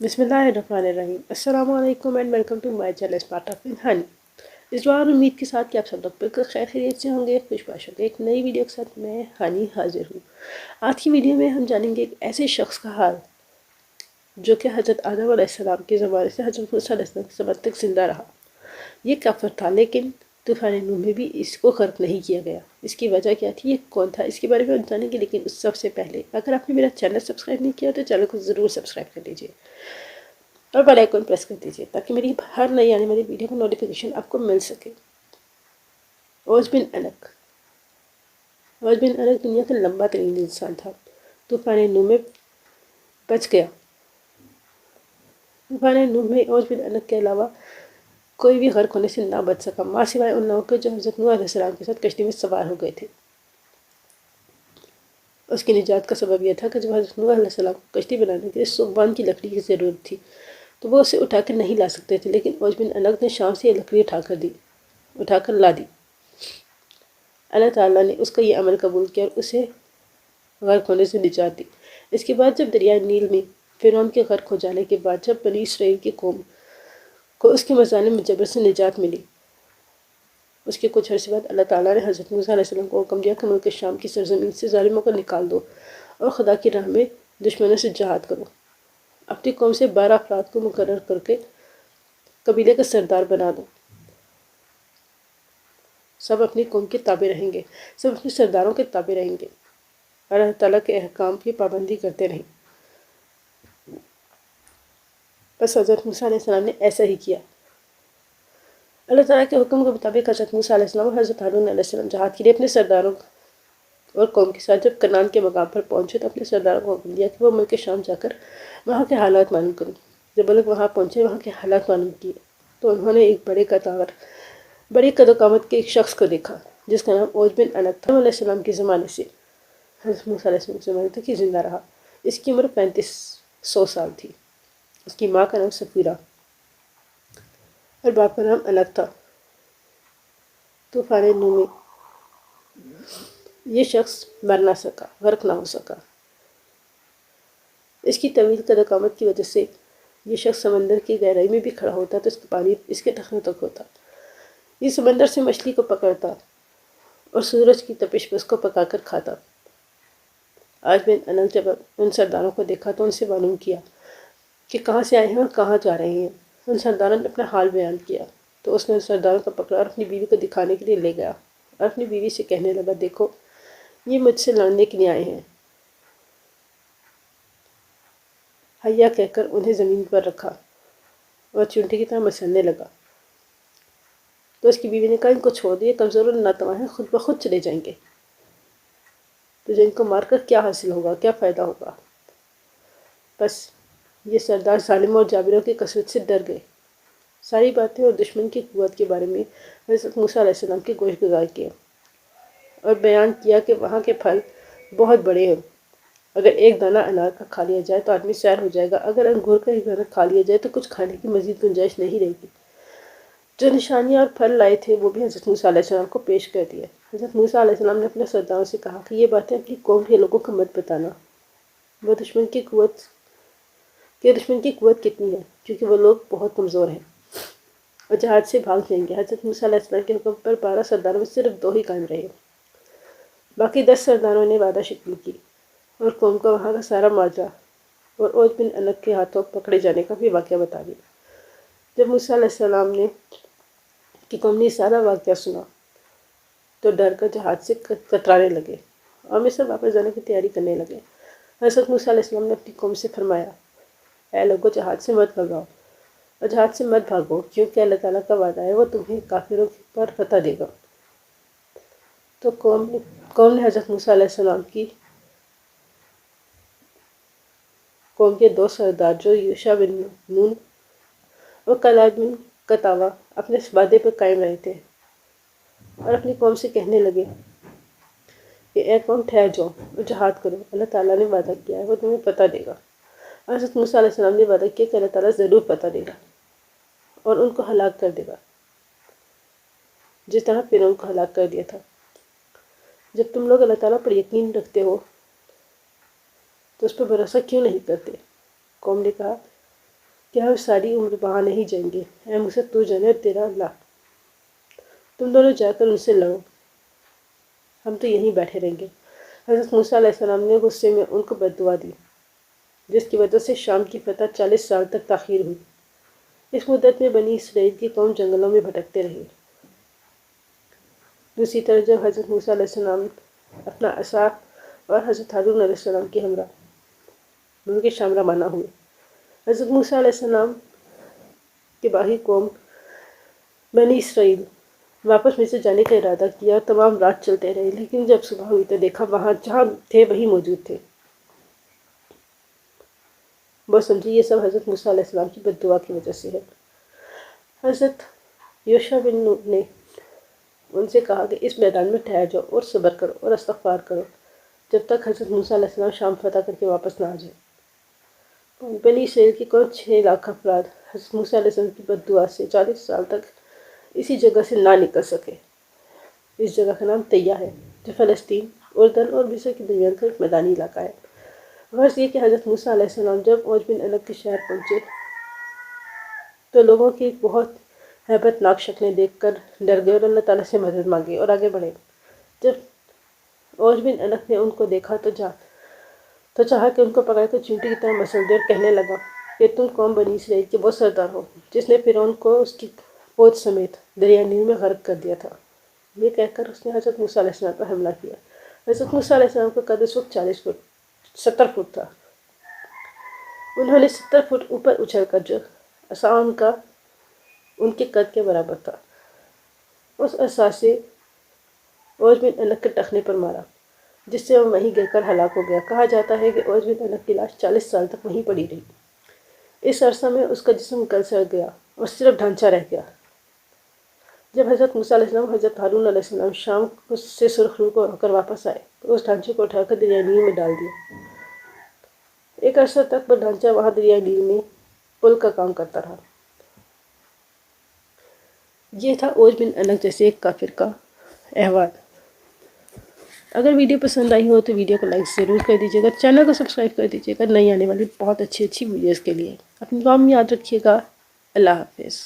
बिस्मिल्लाहिर्रहमानिर्रहीम। अस्सलाम वालेकुम and welcome to my channel smart of honey. इस बार उम्मीद के साथ कि आप सब लोग बिल्कुल खैर खैरियत से होंगे, खुशबाश होंगे। एक नई वीडियो के साथ मैं हनी हाजिर हूँ। आज की वीडियो में हम जानेंगे एक ऐसे शख्स का हाल जो कि हज़रत आदम अलैहिस्सलाम के ज़माने से हज़रत मूसा अलैहिस्सलाम के ज़माने तक ज़िंदा रहा। ये काफिर था लेकिन तूफ़ान नूह में भी इसको गर्क नहीं किया गया। इसकी वजह क्या थी, ये कौन था, इसके बारे में हम जानेंगे। लेकिन उस सबसे पहले अगर आपने मेरा चैनल सब्सक्राइब नहीं किया तो चैनल को ज़रूर सब्सक्राइब कर लीजिए और बेल आइकन प्रेस कर दीजिए ताकि मेरी हर नई आने वाली वीडियो का नोटिफिकेशन आपको मिल सके। औस बिन अनक। औस बिन अनक दुनिया का लंबा तरीन इंसान था। तूफ़ान नूह में बच गया। तूफ़ान नूह में औस बिन अनक के अलावा कोई भी गर्क होने से ना बच सका, माँ सिवाय उन लोगों के जो हज़रत नूह अलैहिस्सलाम के साथ कश्ती में सवार हो गए थे। उसकी निजात का सबब यह था कि जब हज़रत नूह अलैहिस्सलाम को कश्ती बनाने के लिए सोबवान की लकड़ी की ज़रूरत थी तो वो उसे उठाकर नहीं ला सकते थे, लेकिन औस बिन अनक ने शाम से ये लकड़ी उठाकर ला दी। अल्लाह ताला ने उसका ये अमल कबूल किया और उसे गर्क होने से निजात दी। इसके बाद जब दरिया नील में फ़िरौन के गर्क हो जाने के बाद जब बनी इसराइल की कौम को उसके मज़ालिम में जबर से निजात मिली, उसके कुछ अर्से बाद अल्लाह ताला ने हज़रत मूसा अलैहिस्सलाम को हुक्म दिया कि मुल्क शाम की सरजमीन से ज़ालिमों को निकाल दो और खुदा की राह में दुश्मनों से जहाद करो। अपनी कौम से 12 अफराद को मुकर्रर करके कबीले का सरदार बना दो। सब अपनी कौम के ताबे रहेंगे, सब अपने सरदारों के ताबे रहेंगे और अल्लाह ताला के अहकाम की पाबंदी करते रहें। बस हज़रत मूसा अलैहिस्सलाम ने ऐसा ही किया। अल्लाह ताला के हुक्म के मुताबिक हज़रत मूसा अलैहिस्सलाम और हज़रत हारून अलैहिस्सलाम जहाद के लिए अपने सरदारों और कौम के साथ जब कनान के मकाम पर पहुंचे तो अपने सरदारों को हुक्म दिया कि वो मुल्क शाम जाकर वहाँ के हालात मालूम करें। जब वो लोग वहाँ पहुँचे, वहाँ के हालात मालूम किए तो उन्होंने एक बड़ी कदोकामत के एक शख्स को देखा जिसका नाम औस बिन अनक था। अलैहिस्सलाम के ज़माने से हज़रत मूसा अलैहिस्सलाम के ज़माने तक ही ज़िंदा रहा। इसकी उम्र 3500 साल थी। उसकी माँ का नाम सफ़ीरा और बाप का नाम अनक था। तूफ़ान नूह में ये शख्स मर ना सका, गर्क ना हो सका। इसकी तवील कदकामत की वजह से ये शख्स समंदर की गहराई में भी खड़ा होता तो इसका पानी इसके टखनों तक होता। ये समंदर से मछली को पकड़ता और सूरज की तपिश पर उसको पकाकर खाता। आज बिन अनक जब उन सरदारों को देखा तो उनसे मालूम किया कि कहाँ से आए हैं और कहाँ जा रहे हैं। उन सरदारों ने अपना हाल बयान किया तो उसने उन सरदारों को पकड़ा और अपनी बीवी को दिखाने के लिए ले गया और अपनी बीवी से कहने लगा, देखो ये मुझसे लड़ने के लिए आए हैं। हैया कहकर उन्हें ज़मीन पर रखा और चूंटी की तरह मसलने लगा। तो उसकी बीवी ने कहा, इनको छोड़ दिए, कमज़ोर और नातवा हैं, खुद ब खुद चले जाएंगे। तुझे इनको मारकर क्या हासिल होगा, क्या फ़ायदा होगा। बस ये सरदार जालिमों और जाबिरों की कसरत से डर गए। सारी बातें और दुश्मन की कुव्वत के बारे में हज़रत मूसा अलैहिस्सलाम की गोशगुज़ार किया और बयान किया कि वहाँ के फल बहुत बड़े हैं। अगर एक दाना अनार का खा लिया जाए तो आदमी सैर हो जाएगा, अगर अंगूर का एक दाना खा लिया जाए तो कुछ खाने की मज़ीद गुंजाइश नहीं रहेगी। जो निशानियाँ और फल लाए थे वो भी हज़रत मूसा अलैहिस्सलाम को पेश कर दिए। हज़रत मूसा अलैहिस्सलाम ने अपने सरदारों से कहा कि ये बातें अपनी कौम के लोगों को मत बताना। वो दुश्मन की कुव्वत कितनी है, क्योंकि वो लोग बहुत कमज़ोर हैं और जहाज से भाग जाएंगे। हज़रत मूसा अलैहिस्सलाम के हुक्म पर 12 सरदारों में सिर्फ 2 ही कायम रहे। बाकी 10 सरदारों ने वादा शिकनी की और कौम को वहाँ का सारा माजरा और औस बिन अनक के हाथों पकड़े जाने का भी वाक़या बता दिया। जब मूसा अलैहिस्सलाम ने कि कौम ने सारा वाक़या सुना तो डर कर जहाज से कतराने लगे और मिस्र वापस जाने की तैयारी करने लगे। हज़रत मूसा अलैहिस्सलाम ने अपनी कौम से फरमाया, ऐ लोगों, जहाज से मत भगाओ और जहाज से मत भागो, क्योंकि अल्लाह ताला का वादा है वो तुम्हें काफिरों पर फतह देगा। तो कौम ने हज़रत मूसा अलैहिस्सलाम की कौम के 2 सरदार जो यूशा बिन नून और कलाद बिन कतावा अपने इस वादे पर कायम रहे थे और अपनी कौम से कहने लगे कि ए कौम, ठहर जाओ और जहाद करो, अल्लाह ताला ने वादा किया है वो तुम्हें पता देगा। हज़रत मूसा अलैहिस्सलाम ने वादा किया कि अल्लाह ताला ज़रूर पता देगा और उनको हलाक कर देगा, जिस तरह फ़िरौन को हलाक कर दिया था। जब तुम लोग अल्लाह ताला पर यकीन रखते हो तो उस पर भरोसा क्यों नहीं करते? कौम ने कहा, کہ ہم ساری عمر وہاں نہیں جائیں گے، اے موسیٰ تو جانے اور تیرا اللہ، تم دونوں جا کر ان سے لڑو، ہم تو یہیں بیٹھے رہیں گے۔ حضرت موسیٰ علیہ السلام نے غصے میں ان کو بد دعا دی، جس کی وجہ سے شام کی فتح 40 سال تک تاخیر ہوئی۔ اس مدت میں بنی اسرائیل کی قوم جنگلوں میں بھٹکتے رہے۔ دوسری طرف جب حضرت موسیٰ علیہ السلام اپنا عصا اور حضرت ہارون علیہ السلام کے ہمراہ ملک شام روانہ ہوئے، حضرت موسیٰ علیہ السلام کے باغی قوم بنی اسرائیل واپس مصر جانے کا ارادہ کیا اور تمام رات چلتے رہے، لیکن جب صبح ہوئی تو دیکھا وہاں جہاں تھے وہی موجود تھے۔ بہت سمجھے یہ سب حضرت موسیٰ علیہ السلام کی بد دعا کی وجہ سے ہے۔ حضرت یوشع بن نون نے ان سے کہا کہ اس میدان میں ٹھہر جاؤ اور صبر کرو اور استغفار کرو جب تک حضرت موسیٰ علیہ السلام شام فتح کر کے واپس نہ آ جائے۔ بنی اسرائیل کی قوم 6 لاکھ افراد حضرت موسیٰ علیہ السلام کی بد دعا سے 40 سال تک اسی جگہ سے نہ نکل سکے۔ اس جگہ کا نام طیہ ہے، جو فلسطین، اردن اور مصر کے درمیان کا ایک میدانی علاقہ ہے۔ غرض یہ کہ حضرت موسیٰ علیہ السلام جب عوج بن عنق کے شہر پہنچے تو لوگوں کی بہت ہیبت ناک شکلیں دیکھ کر ڈر گئے اور اللہ تعالیٰ سے مدد مانگی اور آگے بڑھے۔ جب عوج بن عنق نے ان کو دیکھا تو چاہا کہ ان کو پکڑ کر چیونٹی کی طرح مسل دے اور کہنے لگا کہ تم قوم بنی اسرائیل کے وہ سردار ہو جس نے فرعون کو اس کی فوج سمیت دریا نیل میں غرق کر دیا تھا۔ یہ کہہ کر اس نے حضرت موسیٰ علیہ السلام پر حملہ کیا۔ حضرت موسیٰ علیہ السلام کا قد اس وقت 70 فٹ تھا۔ انہوں نے 70 فٹ اوپر اچھل کر جو عصا ان کے قد کے برابر تھا، اس عصا سے عوج بن عنق کے ٹخنے پر مارا، جس سے وہ وہیں گر کر ہلاک ہو گیا۔ کہا جاتا ہے کہ عوج بن عنق کی لاش 40 سال تک وہیں پڑی رہی۔ اس عرصہ میں اس کا جسم گل سڑ گیا اور صرف ڈھانچہ رہ گیا۔ جب حضرت موسیٰ علیہ السلام حضرت ہارون علیہ السلام شام سے سرخ رو کو ہو کر واپس آئے تو اس ڈھانچے کو اٹھا کر دریا نیل میں ڈال دیا۔ ایک عرصہ تک وہ ڈھانچہ وہاں دریا نیل میں پل کا کام کرتا رہا۔ یہ تھا عوج بن عنق جیسے ایک کافر کا احوال۔ اگر ویڈیو پسند آئی ہو تو ویڈیو کو لائک ضرور کر دیجیے گا، چینل کو سبسکرائب کر دیجیے گا نئی آنے والی بہت اچھی ویڈیوز کے لیے۔ اپنی دعا میں یاد رکھیے گا۔ اللہ حافظ۔